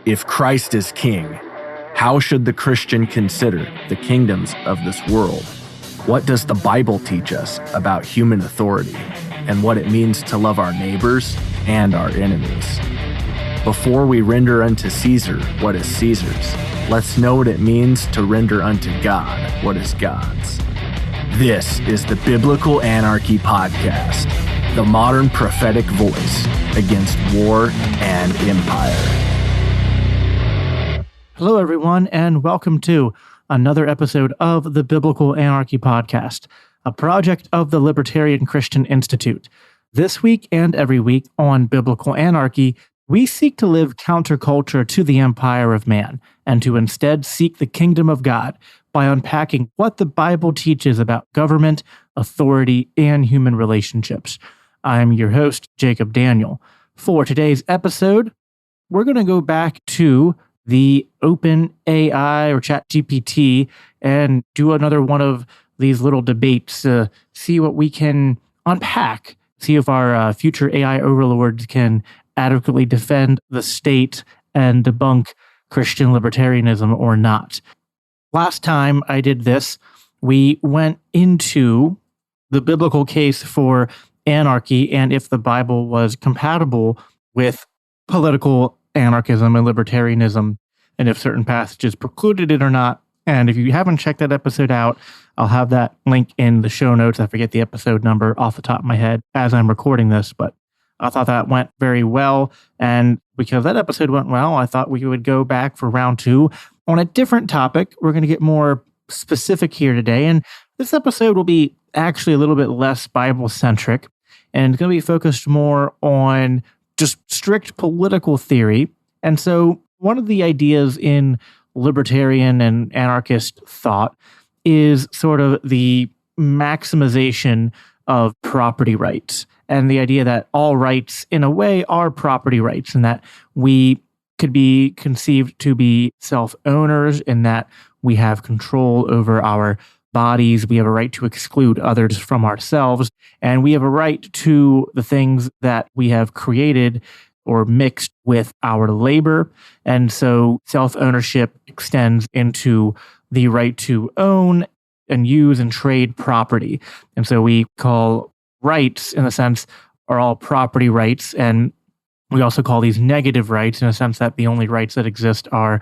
If Christ is king, how should the Christian consider the kingdoms of this world? What does the Bible teach us about human authority and what it means to love our neighbors and our enemies? Before we render unto Caesar what is Caesar's, let's know what it means to render unto God what is God's. This is the Biblical Anarchy Podcast, the modern prophetic voice against war and empire. Hello, everyone, and welcome to another episode of the Biblical Anarchy Podcast, a project of the Libertarian Christian Institute. This week and every week on Biblical Anarchy, we seek to live counterculture to the empire of man and to instead seek the kingdom of God by unpacking what the Bible teaches about government, authority, and human relationships. I'm your host, Jacob Daniel. For today's episode, we're going to go back to the Open AI or ChatGPT and do another one of these little debates to see what we can unpack, see if our future AI overlords can adequately defend the state and debunk Christian libertarianism or not. Last time I did this, we went into the biblical case for anarchy and if the Bible was compatible with political anarchism and libertarianism, and if certain passages precluded it or not. And if you haven't checked that episode out, I'll have that link in the show notes. I forget the episode number off the top of my head as I'm recording this, but I thought that went very well. And because that episode went well, I thought we would go back for round two on a different topic. We're going to get more specific here today. And this episode will be actually a little bit less Bible-centric, and it's going to be focused more on just strict political theory. And so one of the ideas in libertarian and anarchist thought is sort of the maximization of property rights, and the idea that all rights in a way are property rights, and that we could be conceived to be self-owners, in that we have control over our bodies, we have a right to exclude others from ourselves, and we have a right to the things that we have created or mixed with our labor. And so self-ownership extends into the right to own and use and trade property. And so we call rights, in a sense, are all property rights. And we also call these negative rights, in a sense that the only rights that exist are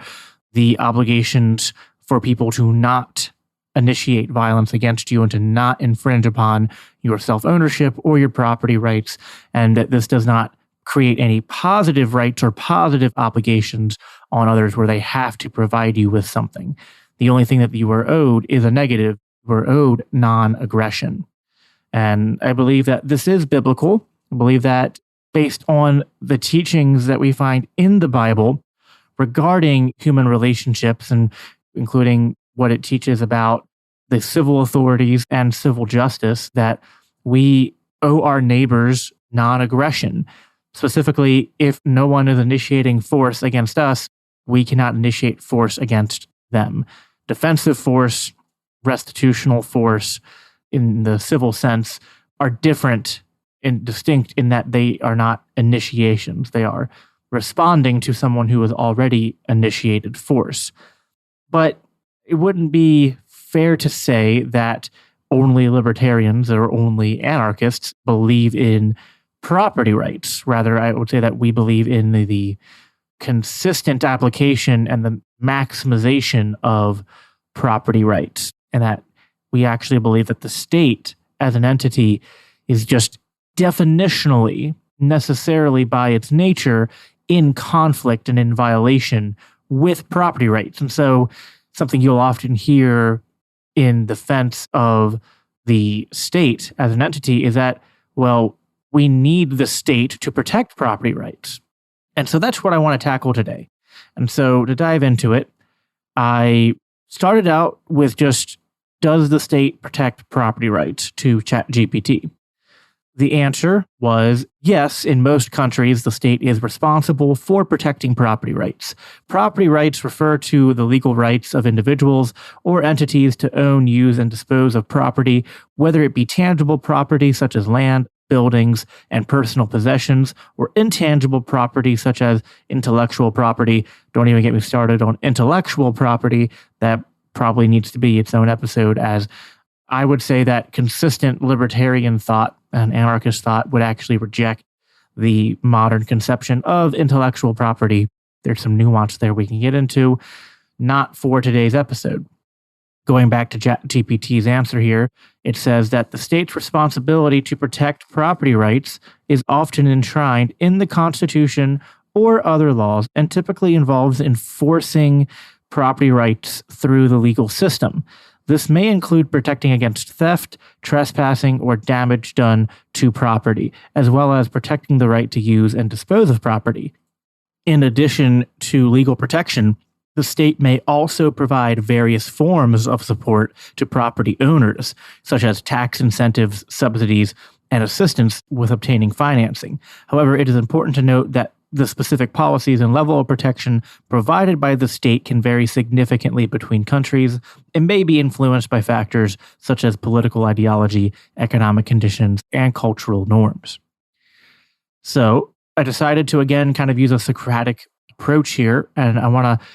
the obligations for people to not initiate violence against you and to not infringe upon your self-ownership or your property rights, and that this does not create any positive rights or positive obligations on others where they have to provide you with something. The only thing that you are owed is a negative. You are owed non-aggression. And I believe that this is biblical. I believe that based on the teachings that we find in the Bible regarding human relationships, and including what it teaches about the civil authorities and civil justice, that we owe our neighbors non-aggression. Specifically, if no one is initiating force against us, we cannot initiate force against them. Defensive force, restitutional force in the civil sense are different and distinct in that they are not initiations. They are responding to someone who has already initiated force. But it wouldn't be fair to say that only libertarians or only anarchists believe in property rights. Rather, I would say that we believe in the consistent application and the maximization of property rights, and that we actually believe that the state as an entity is just definitionally, necessarily by its nature, in conflict and in violation with property rights. And so something you'll often hear in defense of the state as an entity is that, well, we need the state to protect property rights. And so that's what I want to tackle today. And so to dive into it, I started out with just, does the state protect property rights to ChatGPT? The answer was yes, in most countries, the state is responsible for protecting property rights. Property rights refer to the legal rights of individuals or entities to own, use, and dispose of property, whether it be tangible property such as land, buildings, and personal possessions, or intangible property such as intellectual property. Don't even get me started on intellectual property. That probably needs to be its own episode, as I would say that consistent libertarian thought and anarchist thought would actually reject the modern conception of intellectual property. There's some nuance there we can get into, not for today's episode. Going back to ChatGPT's answer here, it says that the state's responsibility to protect property rights is often enshrined in the Constitution or other laws and typically involves enforcing property rights through the legal system. This may include protecting against theft, trespassing, or damage done to property, as well as protecting the right to use and dispose of property. In addition to legal protection, the state may also provide various forms of support to property owners, such as tax incentives, subsidies, and assistance with obtaining financing. However, it is important to note that the specific policies and level of protection provided by the state can vary significantly between countries and may be influenced by factors such as political ideology, economic conditions, and cultural norms. So I decided to, again, kind of use a Socratic approach here, and I want to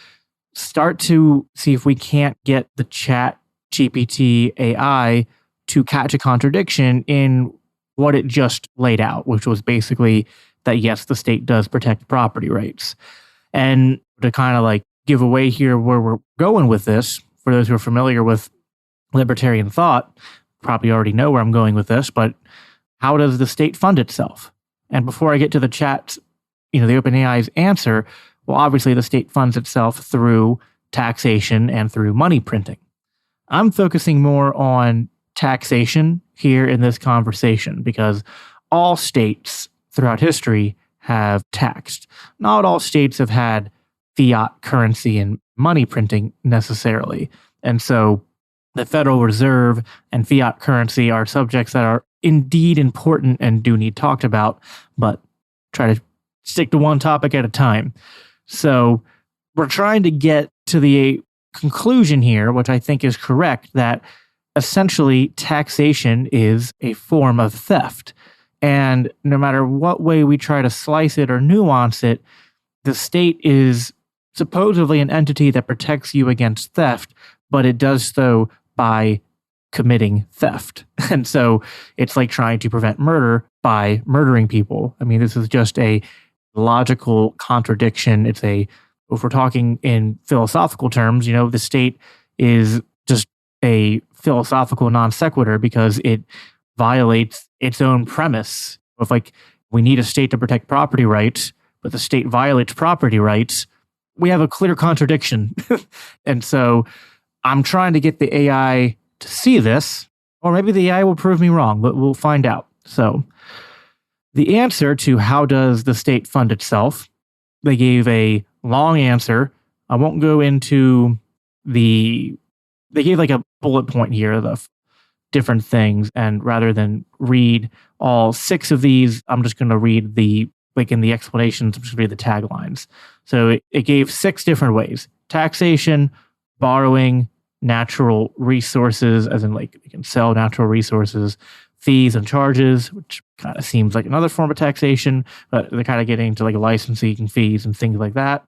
start to see if we can't get the ChatGPT AI to catch a contradiction in what it just laid out, which was basically that, yes, the state does protect property rights. And to kind of like give away here where we're going with this, for those who are familiar with libertarian thought, probably already know where I'm going with this, but how does the state fund itself? And before I get to the chat, the OpenAI's answer, well, obviously the state funds itself through taxation and through money printing. I'm focusing more on taxation here in this conversation because all states throughout history have taxed. Not all states have had fiat currency and money printing necessarily. And so the Federal Reserve and fiat currency are subjects that are indeed important and do need talked about, but try to stick to one topic at a time. So we're trying to get to the conclusion here, which I think is correct, that essentially taxation is a form of theft. And no matter what way we try to slice it or nuance it, the state is supposedly an entity that protects you against theft, but it does so by committing theft. And so it's like trying to prevent murder by murdering people. I mean, this is just a logical contradiction. If we're talking in philosophical terms, the state is just a philosophical non sequitur because it violates its own premise of we need a state to protect property rights, but the state violates property rights. We have a clear contradiction. And so I'm trying to get the AI to see this, or maybe the AI will prove me wrong, but we'll find out. So the answer to how does the state fund itself, they gave a long answer. I won't go into they gave a bullet point here of different things, and rather than read all 6 of these, I'm just going to read in the explanations, I'm just going to read the taglines. So it gave 6 different ways: taxation, borrowing, natural resources, as in you can sell natural resources, fees and charges, which kind of seems like another form of taxation, but they're kind of getting into licensing fees and things like that.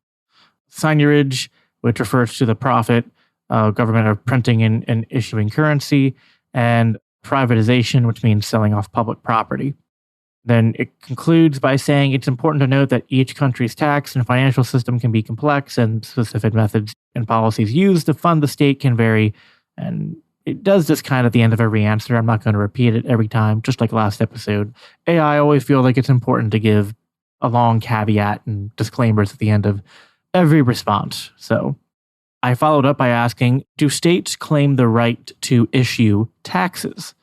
Seigniorage, which refers to the profit government of printing and issuing currency, and privatization, which means selling off public property. Then it concludes by saying it's important to note that each country's tax and financial system can be complex, and specific methods and policies used to fund the state can vary. And it does this kind of at the end of every answer. I'm not going to repeat it every time, just like last episode. I always feel like it's important to give a long caveat and disclaimers at the end of every response. So I followed up by asking, do states claim the right to issue taxes?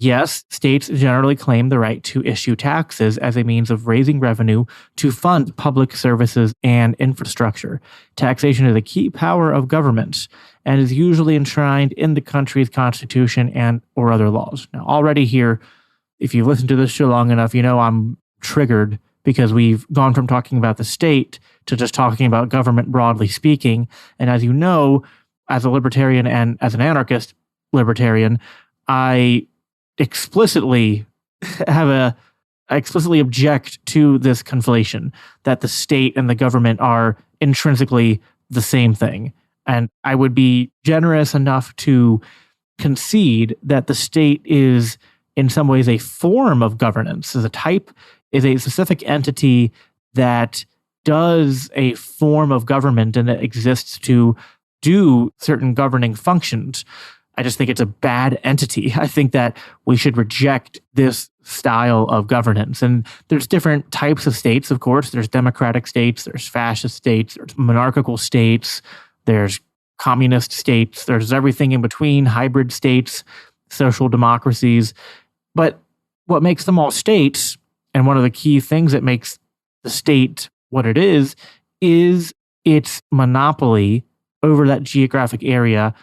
Yes, states generally claim the right to issue taxes as a means of raising revenue to fund public services and infrastructure. Taxation is a key power of governments and is usually enshrined in the country's constitution and or other laws. Now, already here, if you listen to this show long enough, I'm triggered because we've gone from talking about the state to just talking about government broadly speaking. And as you know, as a libertarian and as an anarchist libertarian, I explicitly I explicitly object to this conflation that the state and the government are intrinsically the same thing. And I would be generous enough to concede that the state is in some ways a form of governance, is a specific entity that does a form of government and it exists to do certain governing functions. I just think it's a bad entity. I think that we should reject this style of governance. And there's different types of states, of course. There's democratic states, there's fascist states, there's monarchical states, there's communist states, there's everything in between, hybrid states, social democracies. But what makes them all states, and one of the key things that makes the state what it is its monopoly over that geographic area,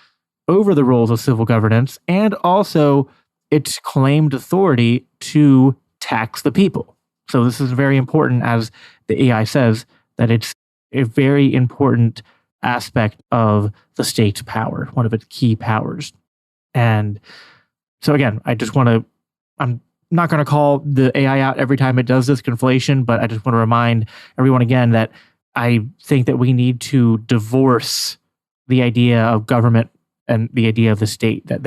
over the roles of civil governance, and also its claimed authority to tax the people. So this is very important, as the AI says, that it's a very important aspect of the state's power, one of its key powers. And so again, I'm not going to call the AI out every time it does this conflation, but I just want to remind everyone again that I think that we need to divorce the idea of government and the idea of the state, that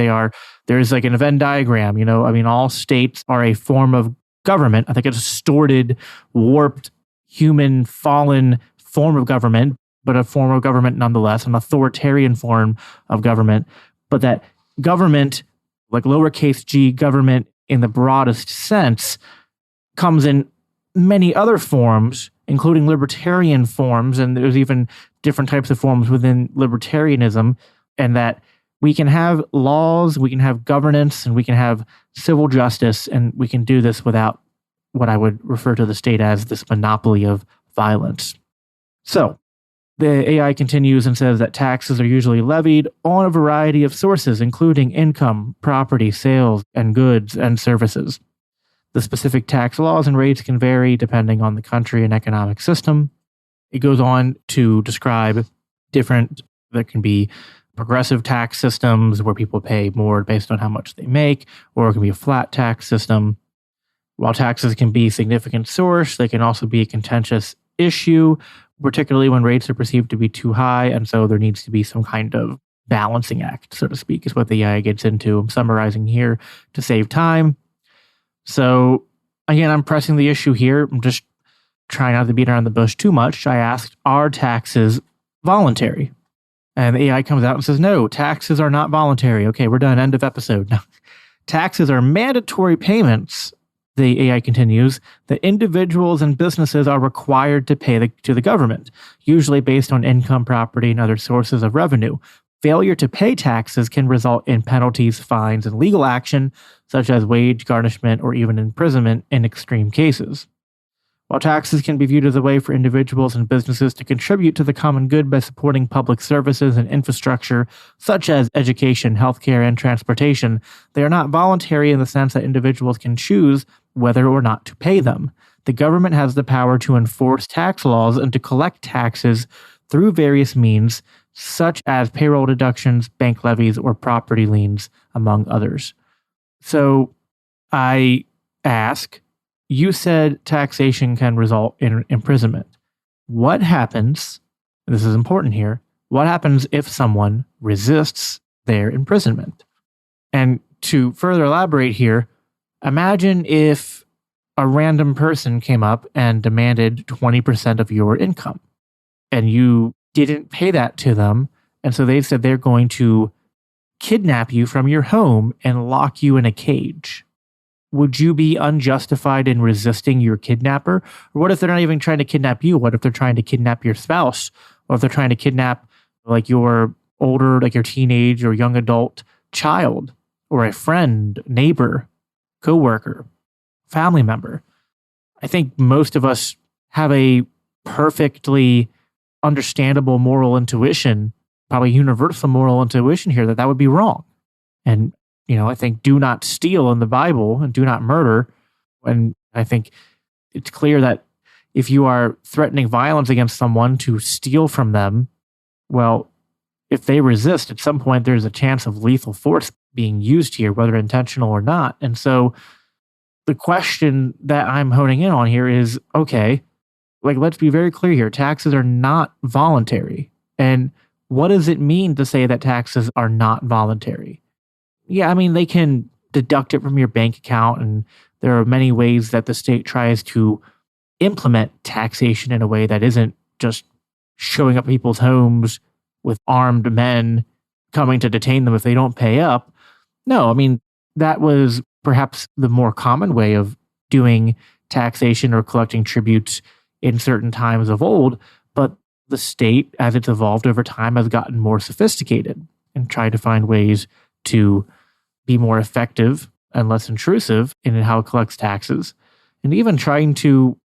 there's like an Venn diagram, all states are a form of government. I think it's a distorted, warped, human, fallen form of government, but a form of government nonetheless, an authoritarian form of government. But that government, like lowercase g government in the broadest sense, comes in many other forms, including libertarian forms, and there's even different types of forms within libertarianism, and that we can have laws, we can have governance, and we can have civil justice, and we can do this without what I would refer to the state as this monopoly of violence. So, the AI continues and says that taxes are usually levied on a variety of sources, including income, property, sales, and goods and services. The specific tax laws and rates can vary depending on the country and economic system. It goes on to describe there can be progressive tax systems where people pay more based on how much they make, or it can be a flat tax system. While taxes can be a significant source, they can also be a contentious issue, particularly when rates are perceived to be too high, and so there needs to be some kind of balancing act, so to speak, is what the AI gets into. I'm summarizing here to save time. So, again, I'm pressing the issue here. I'm just trying not to beat around the bush too much. I asked, are taxes voluntary? And the AI comes out and says, no, taxes are not voluntary. Okay, we're done. End of episode. No. Taxes are mandatory payments, the AI continues, that individuals and businesses are required to pay to the government, usually based on income, property, and other sources of revenue. Failure to pay taxes can result in penalties, fines, and legal action, such as wage garnishment or even imprisonment in extreme cases. While taxes can be viewed as a way for individuals and businesses to contribute to the common good by supporting public services and infrastructure, such as education, healthcare, and transportation, they are not voluntary in the sense that individuals can choose whether or not to pay them. The government has the power to enforce tax laws and to collect taxes through various means, such as payroll deductions, bank levies, or property liens, among others. So I ask, you said taxation can result in imprisonment. What happens, this is important here, what happens if someone resists their imprisonment? And to further elaborate here, imagine if a random person came up and demanded 20% of your income, and you didn't pay that to them, and so they said they're going to kidnap you from your home and lock you in a cage. Would you be unjustified in resisting your kidnapper? Or what if they're not even trying to kidnap you? What if they're trying to kidnap your spouse? Or if they're trying to kidnap like your teenage or young adult child, or a friend, neighbor, coworker, family member? I think most of us have a perfectly understandable moral intuition, probably universal moral intuition here, that would be wrong. And I think do not steal in the Bible and do not murder. And I think it's clear that if you are threatening violence against someone to steal from them, well, if they resist, at some point there's a chance of lethal force being used here, whether intentional or not. And so the question that I'm honing in on here is, okay, like, let's be very clear here. Taxes are not voluntary. And what does it mean to say that taxes are not voluntary? Yeah, I mean, they can deduct it from your bank account, and there are many ways that the state tries to implement taxation in a way that isn't just showing up at people's homes with armed men coming to detain them if they don't pay up. No, I mean, that was perhaps the more common way of doing taxation or collecting tributes in certain times of old, but the state, as it's evolved over time, has gotten more sophisticated and tried to find ways to be more effective and less intrusive in how it collects taxes, and even trying to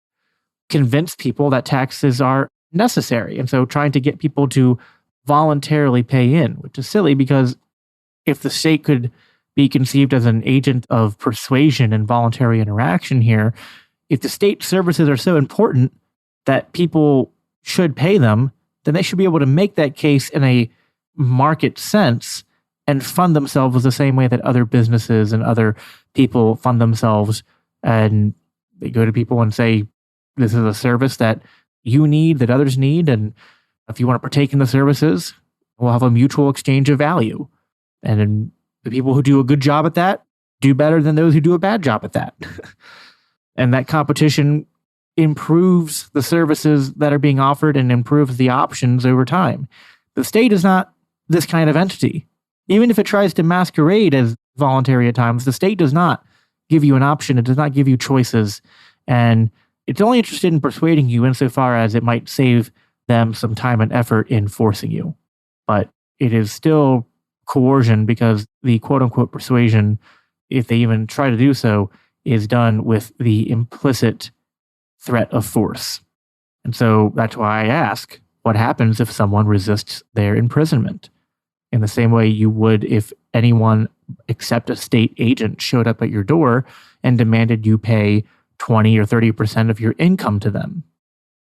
convince people that taxes are necessary. And so trying to get people to voluntarily pay in, which is silly because if the state could be conceived as an agent of persuasion and voluntary interaction here, if the state services are so important that people should pay them, then they should be able to make that case in a market sense and fund themselves the same way that other businesses and other people fund themselves. And they go to people and say, this is a service that you need, that others need. And if you want to partake in the services, we'll have a mutual exchange of value. And then the people who do a good job at that do better than those who do a bad job at that. And that competition improves the services that are being offered and improves the options over time. The state is not this kind of entity. Even if it tries to masquerade as voluntary at times, the state does not give you an option. It does not give you choices. And it's only interested in persuading you insofar as it might save them some time and effort in forcing you. But it is still coercion because the quote-unquote persuasion, if they even try to do so, is done with the implicit threat of force. And so that's why I ask, what happens if someone resists their imprisonment? In the same way you would if anyone except a state agent showed up at your door and demanded you pay 20 or 30% of your income to them.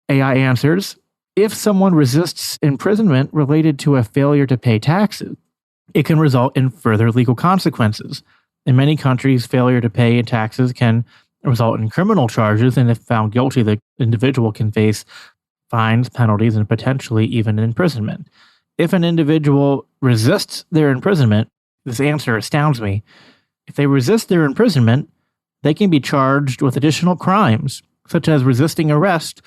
AI answers, if someone resists imprisonment related to a failure to pay taxes, it can result in further legal consequences. In many countries, failure to pay taxes can result in criminal charges, and if found guilty, the individual can face fines, penalties, and potentially even imprisonment. If an individual resists their imprisonment, this answer astounds me. If they resist their imprisonment, they can be charged with additional crimes, such as resisting arrest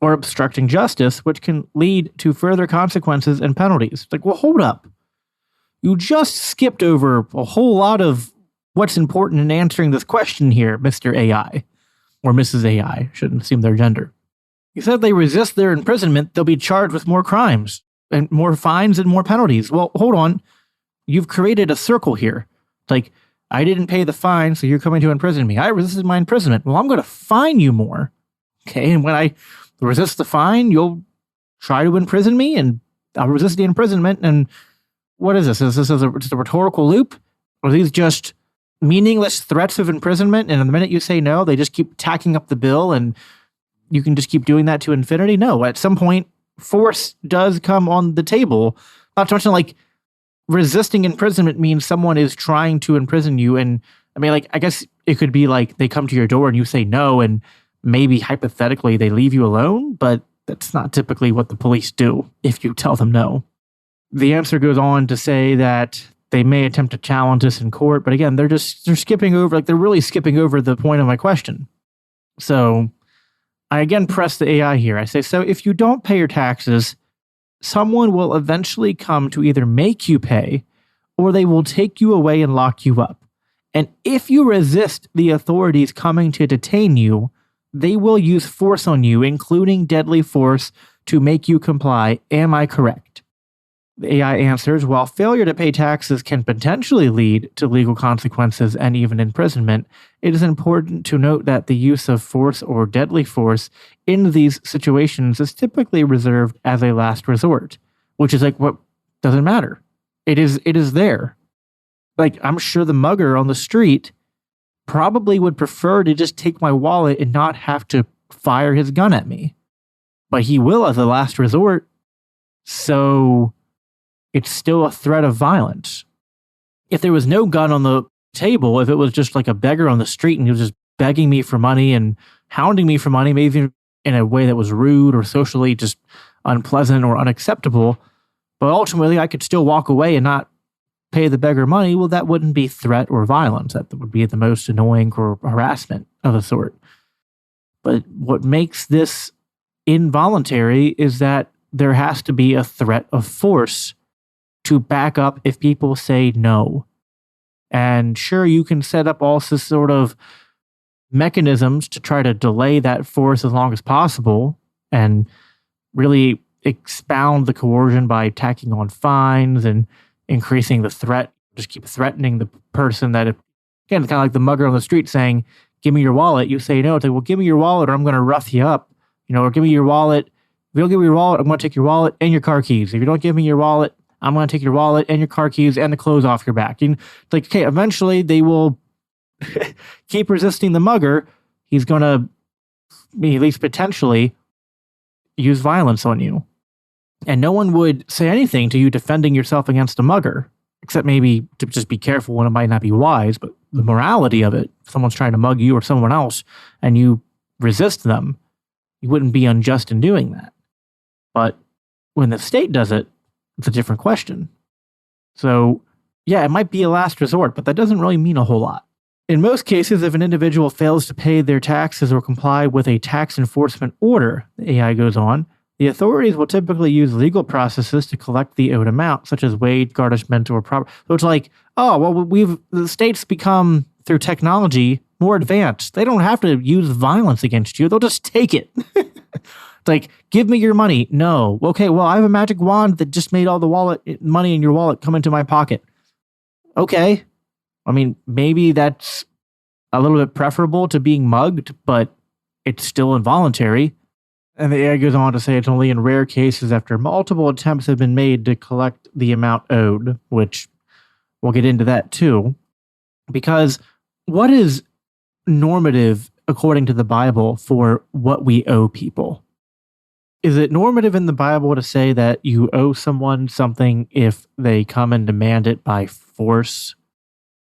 or obstructing justice, which can lead to further consequences and penalties. Like, well, hold up. You just skipped over a whole lot of what's important in answering this question here, Mr. AI, or Mrs. AI, shouldn't assume their gender. You said they resist their imprisonment, they'll be charged with more crimes and more fines and more penalties. Well, hold on. You've created a circle here. It's like, I didn't pay the fine, so you're coming to imprison me. I resisted my imprisonment. Well, I'm going to fine you more. Okay, and when I resist the fine, you'll try to imprison me, and I'll resist the imprisonment. And what is this? Is this just a rhetorical loop? Or are these just meaningless threats of imprisonment? And the minute you say no, they just keep tacking up the bill, and you can just keep doing that to infinity? No, at some point, force does come on the table. Not to mention, like, resisting imprisonment means someone is trying to imprison you. And I mean, like, I guess it could be like they come to your door and you say no, and maybe hypothetically they leave you alone, but that's not typically what the police do if you tell them no. The answer goes on to say that they may attempt to challenge this in court, but again, they're skipping over, like, they're really skipping over the point of my question. So I again press the AI here. I say, so if you don't pay your taxes, someone will eventually come to either make you pay or they will take you away and lock you up. And if you resist the authorities coming to detain you, they will use force on you, including deadly force, to make you comply. Am I correct? The AI answers, while failure to pay taxes can potentially lead to legal consequences and even imprisonment, it is important to note that the use of force or deadly force in these situations is typically reserved as a last resort, which is like, what doesn't matter. It is there. Like, I'm sure the mugger on the street probably would prefer to just take my wallet and not have to fire his gun at me. But he will as a last resort. So it's still a threat of violence. If there was no gun on the table, if it was just like a beggar on the street and he was just begging me for money and hounding me for money, maybe even in a way that was rude or socially just unpleasant or unacceptable, but ultimately I could still walk away and not pay the beggar money, well, that wouldn't be threat or violence. That would be the most annoying or harassment of the sort. But what makes this involuntary is that there has to be a threat of force to back up if people say no. And sure, you can set up all this sort of mechanisms to try to delay that force as long as possible and really expound the coercion by tacking on fines and increasing the threat. Just keep threatening the person that, again, it's kind of like the mugger on the street saying, give me your wallet. You say no. It's like, well, give me your wallet or I'm going to rough you up. Or give me your wallet. If you don't give me your wallet, I'm going to take your wallet and your car keys. If you don't give me your wallet, I'm going to take your wallet and your car keys and the clothes off your back. And it's like, okay, eventually they will keep resisting the mugger. He's going to, at least potentially, use violence on you. And no one would say anything to you defending yourself against a mugger, except maybe to just be careful when it might not be wise. But the morality of it, if someone's trying to mug you or someone else and you resist them, you wouldn't be unjust in doing that. But when the state does it, it's a different question. So, yeah, it might be a last resort, but that doesn't really mean a whole lot. In most cases, if an individual fails to pay their taxes or comply with a tax enforcement order, the AI goes on, the authorities will typically use legal processes to collect the owed amount, such as wage garnishment or property. So it's like, oh, well, the state's become, through technology, more advanced. They don't have to use violence against you. They'll just take it. It's like, give me your money. No. Okay, well, I have a magic wand that just made all the money in your wallet come into my pocket. Okay. I mean, maybe that's a little bit preferable to being mugged, but it's still involuntary. And the AI goes on to say it's only in rare cases after multiple attempts have been made to collect the amount owed, which we'll get into that too. Because what is normative according to the Bible for what we owe people? Is it normative in the Bible to say that you owe someone something if they come and demand it by force,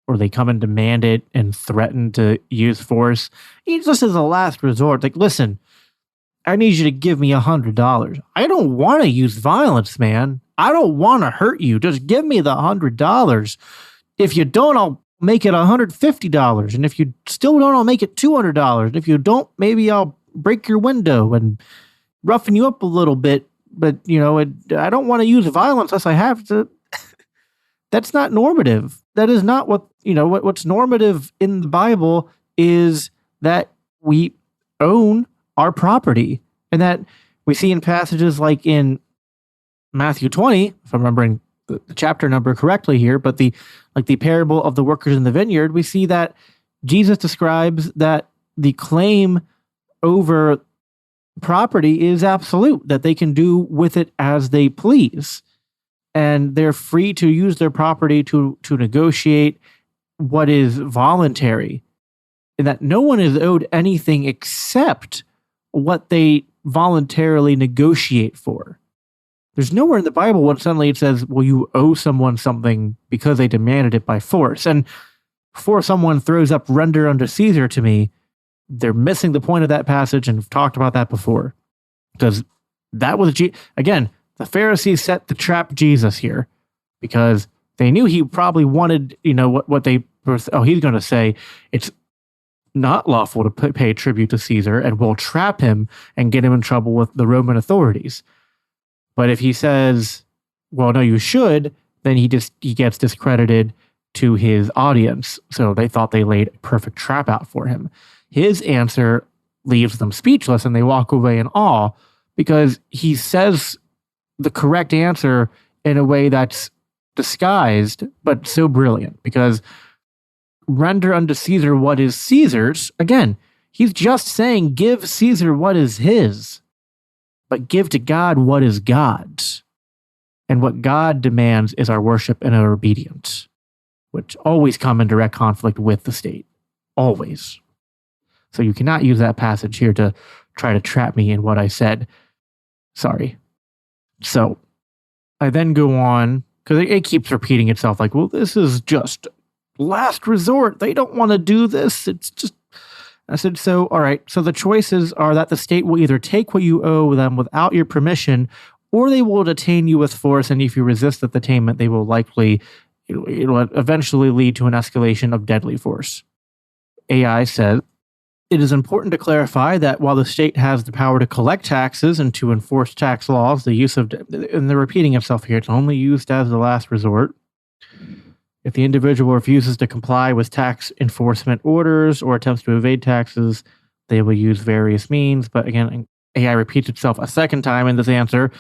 or they come and demand it and threaten to use force? It's just as a last resort. Like, listen, I need you to give me $100. I don't want to use violence, man. I don't want to hurt you. Just give me the $100. If you don't, I'll make it $150. And if you still don't, I'll make it $200. And if you don't, maybe I'll break your window and roughen you up a little bit. But, I don't want to use violence unless I have to. That's not normative. That is not what's normative in the Bible is that we own our property, and that we see in passages like in Matthew 20, if I'm remembering the chapter number correctly here, but the parable of the workers in the vineyard, we see that Jesus describes that the claim over property is absolute, that they can do with it as they please. And they're free to use their property to negotiate what is voluntary, and that no one is owed anything except what they voluntarily negotiate for. There's nowhere in the Bible when suddenly it says, well, you owe someone something because they demanded it by force. And before someone throws up render unto Caesar to me, they're missing the point of that passage, and we've talked about that before. Because that was, again, the Pharisees set to trap Jesus here because they knew he probably wanted, what they were, he's going to say, it's not lawful to pay tribute to Caesar, and will trap him and get him in trouble with the Roman authorities. But if he says, well, no, you should, then he gets discredited to his audience. So they thought they laid a perfect trap out for him. His answer leaves them speechless, and they walk away in awe because he says the correct answer in a way that's disguised, but so brilliant, because render unto Caesar what is Caesar's. Again, he's just saying give Caesar what is his, but give to God what is God's. And what God demands is our worship and our obedience, which always come in direct conflict with the state. Always. So you cannot use that passage here to try to trap me in what I said. Sorry. So I then go on, because it keeps repeating itself like, well, this is just last resort. They don't want to do this. It's just, I said, so, all right, so the choices are that the state will either take what you owe them without your permission, or they will detain you with force, and if you resist the detainment, they will likely, it'll eventually lead to an escalation of deadly force. AI said, it is important to clarify that while the state has the power to collect taxes and to enforce tax laws, the use of, and they're repeating itself here, it's only used as the last resort. If the individual refuses to comply with tax enforcement orders or attempts to evade taxes, they will use various means. But again, AI repeats itself a second time in this answer.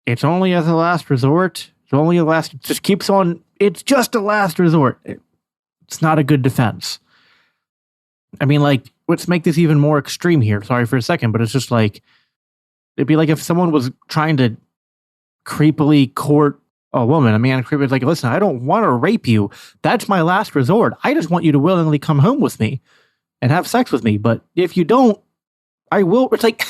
It's only as a last resort. It's only a last, it just keeps on. It's just a last resort. It's not a good defense. I mean, like, let's make this even more extreme here. Sorry for a second, but it's just like, it'd be like if someone was trying to creepily court a woman, a man creepily like, listen, I don't want to rape you. That's my last resort. I just want you to willingly come home with me and have sex with me. But if you don't, I will. It's like,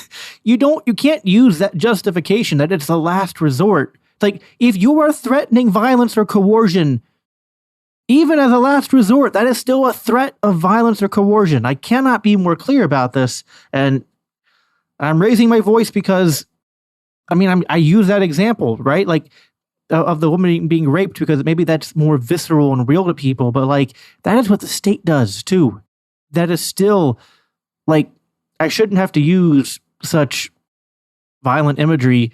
you can't use that justification that it's the last resort. It's like, if you are threatening violence or coercion, even as a last resort, that is still a threat of violence or coercion. I cannot be more clear about this. And I'm raising my voice because, I mean, I use that example, right? Like, of the woman being raped, because maybe that's more visceral and real to people, but like, that is what the state does too. That is still, like, I shouldn't have to use such violent imagery,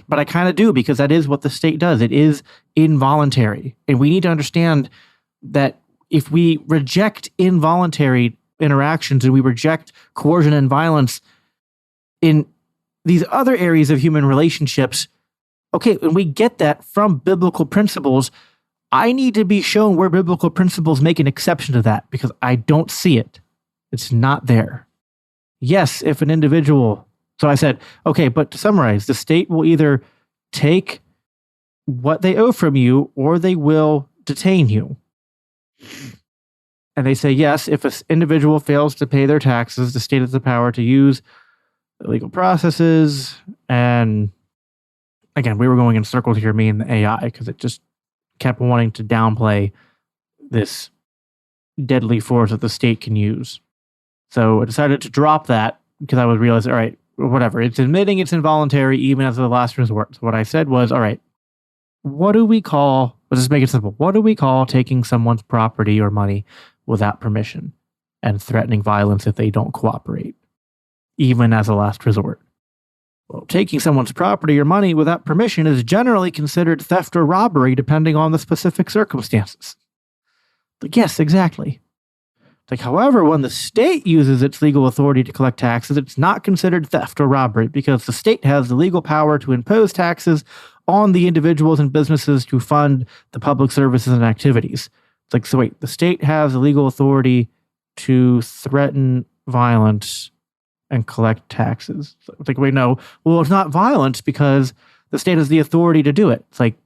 but I kind of do, because that is what the state does. It is involuntary. And we need to understand that if we reject involuntary interactions and we reject coercion and violence in these other areas of human relationships, okay, and we get that from biblical principles, I need to be shown where biblical principles make an exception to that, because I don't see it. It's not there. Yes, if an individual... So I said, okay, but to summarize, the state will either take what they owe from you or they will detain you. And they say, yes, if an individual fails to pay their taxes, the state has the power to use legal processes. And again, we were going in circles here, me and the AI, because it just kept wanting to downplay this deadly force that the state can use. So I decided to drop that because I was realizing, all right, whatever. It's admitting it's involuntary even as a last resort. So what I said was, all right, what do we call, let's just make it simple. What do we call taking someone's property or money without permission and threatening violence if they don't cooperate, even as a last resort? Well, taking someone's property or money without permission is generally considered theft or robbery, depending on the specific circumstances. But yes, exactly. Like, however, when the state uses its legal authority to collect taxes, it's not considered theft or robbery, because the state has the legal power to impose taxes on the individuals and businesses to fund the public services and activities. It's like, so wait, the state has the legal authority to threaten violence and collect taxes. So it's like, wait, no. Well, it's not violence because the state has the authority to do it. It's like,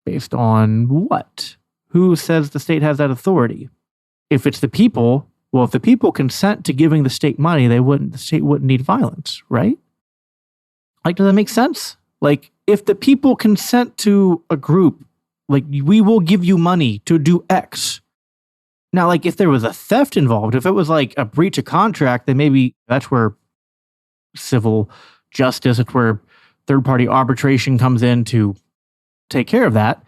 based on what? Who says the state has that authority? If it's the people, well, if the people consent to giving the state money, the state wouldn't need violence, right? Like, does that make sense? Like, if the people consent to a group, like, we will give you money to do X. Now, like, if there was a theft involved, if it was like a breach of contract, then maybe that's where civil justice, it's where third-party arbitration comes in to take care of that.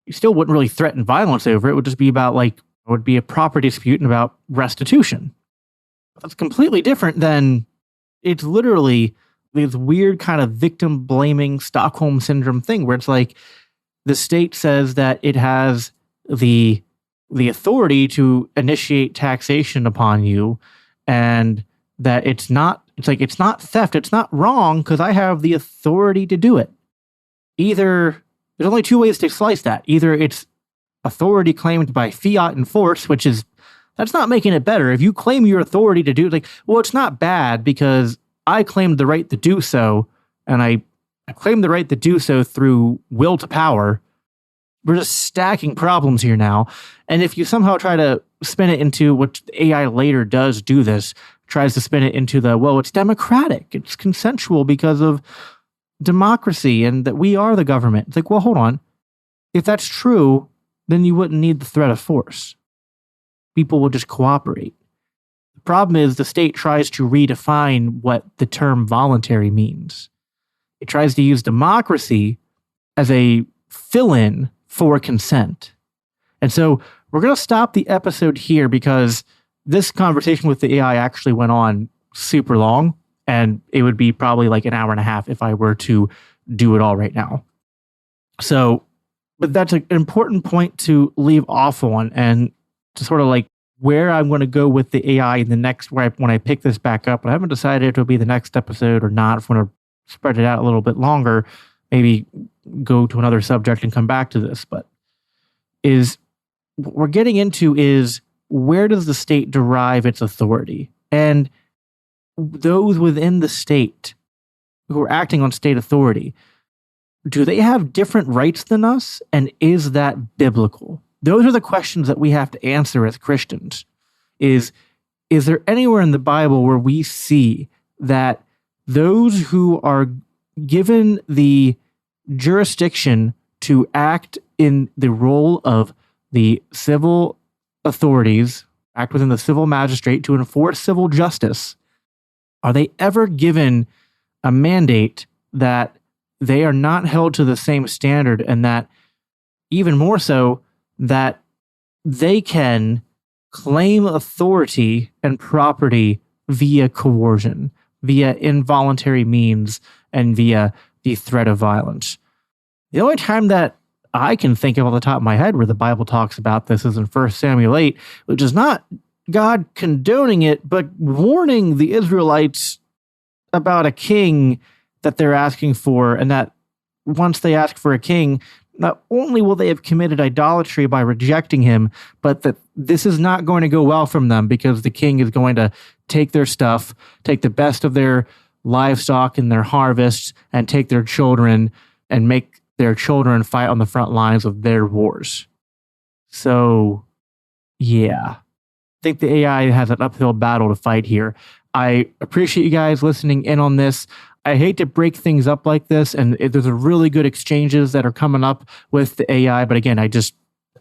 You still wouldn't really threaten violence over it. It would just be about, like, it would be a property dispute and about restitution. That's completely different than, it's literally this weird kind of victim-blaming Stockholm Syndrome thing where it's like the state says that it has the authority to initiate taxation upon you, and that it's not theft, it's not wrong because I have the authority to do it. Either, there's only two ways to slice that. Either it's authority claimed by fiat and force, which is, that's not making it better. If you claim your authority to do it, like, well, it's not bad because I claimed the right to do so, and I claimed the right to do so through will to power. We're just stacking problems here now. And if you somehow try to spin it into what AI later does do this, tries to spin it into the, well, it's democratic, it's consensual because of democracy and that we are the government. It's like, well, hold on. If that's true, then you wouldn't need the threat of force. People will just cooperate. The The problem is the state tries to redefine what the term voluntary means. It tries to use democracy as a fill-in for consent. And so we're going to stop the episode here because this conversation with the AI actually went on super long, and it would be probably like an hour and a half if I were to do it all right now. So, but that's an important point to leave off on, and to sort of like where I'm going to go with the AI in the next, when I pick this back up. I haven't decided if it'll be the next episode or not. If I want to spread it out a little bit longer, maybe go to another subject and come back to this. But what we're getting into is, where does the state derive its authority? And those within the state who are acting on state authority, do they have different rights than us? And is that biblical? Those are the questions that we have to answer as Christians. Is there anywhere in the Bible where we see that those who are given the jurisdiction to act in the role of the civil authorities, act within the civil magistrate to enforce civil justice, are they ever given a mandate that they are not held to the same standard, and that even more so, that they can claim authority and property via coercion, via involuntary means, and via the threat of violence? The only time that I can think of off the top of my head where the Bible talks about this is in 1 Samuel 8, which is not God condoning it, but warning the Israelites about a king that they're asking for, and that once they ask for a king, not only will they have committed idolatry by rejecting him, but that this is not going to go well from them, because the king is going to take their stuff, take the best of their livestock and their harvests, and take their children and make their children fight on the front lines of their wars. So, yeah, I think the AI has an uphill battle to fight here. I appreciate you guys listening in on this. I hate to break things up like this, and there's a really good exchanges that are coming up with the AI. But again, I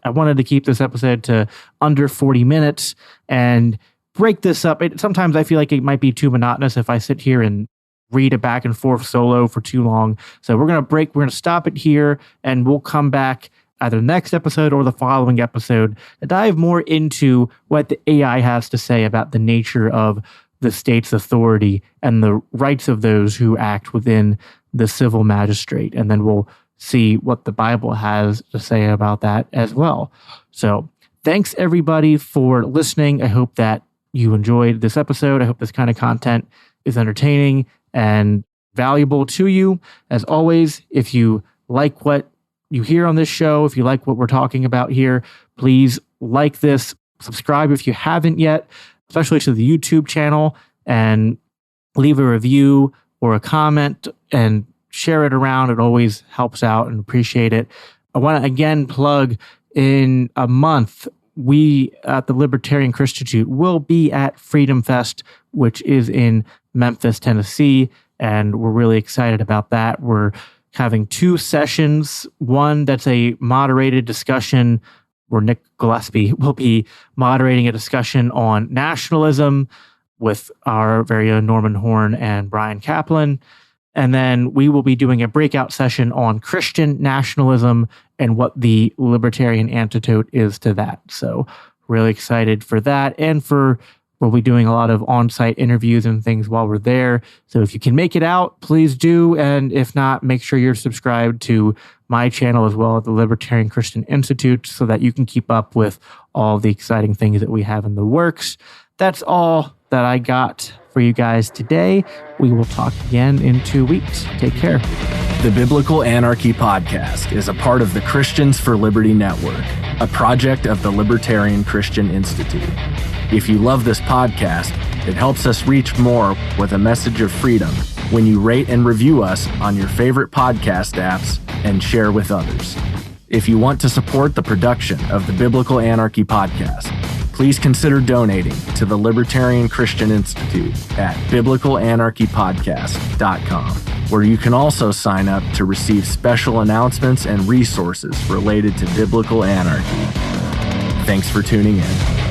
wanted to keep this episode to under 40 minutes and break this up. Sometimes I feel like it might be too monotonous if I sit here and read it back and forth solo for too long. So we're going to stop it here, and we'll come back either the next episode or the following episode to dive more into what the AI has to say about the nature of the state's authority and the rights of those who act within the civil magistrate. And then we'll see what the Bible has to say about that as well. So thanks everybody for listening. I hope that you enjoyed this episode. I hope this kind of content is entertaining and valuable to you. As always, if you like what you hear on this show, if you like what we're talking about here, please like this, subscribe if you haven't yet, especially to the YouTube channel, and leave a review or a comment and share it around. It always helps out, and appreciate it. I want to again plug, in a month, we at the Libertarian Christian Institute will be at Freedom Fest, which is in Memphis, Tennessee, and we're really excited about that. We're having 2 sessions, one that's a moderated discussion where Nick Gillespie will be moderating a discussion on nationalism with our very own Norman Horn and Brian Kaplan. And then we will be doing a breakout session on Christian nationalism and what the libertarian antidote is to that. So really excited for that. And we'll be doing a lot of on-site interviews and things while we're there. So if you can make it out, please do. And if not, make sure you're subscribed to my channel as well at the Libertarian Christian Institute, so that you can keep up with all the exciting things that we have in the works. That's all that I got for you guys today. We will talk again in 2 weeks. Take care. The Biblical Anarchy Podcast is a part of the Christians for Liberty Network, a project of the Libertarian Christian Institute. If you love this podcast, it helps us reach more with a message of freedom when you rate and review us on your favorite podcast apps and share with others. If you want to support the production of the Biblical Anarchy Podcast, please consider donating to the Libertarian Christian Institute at biblicalanarchypodcast.com, where you can also sign up to receive special announcements and resources related to biblical anarchy. Thanks for tuning in.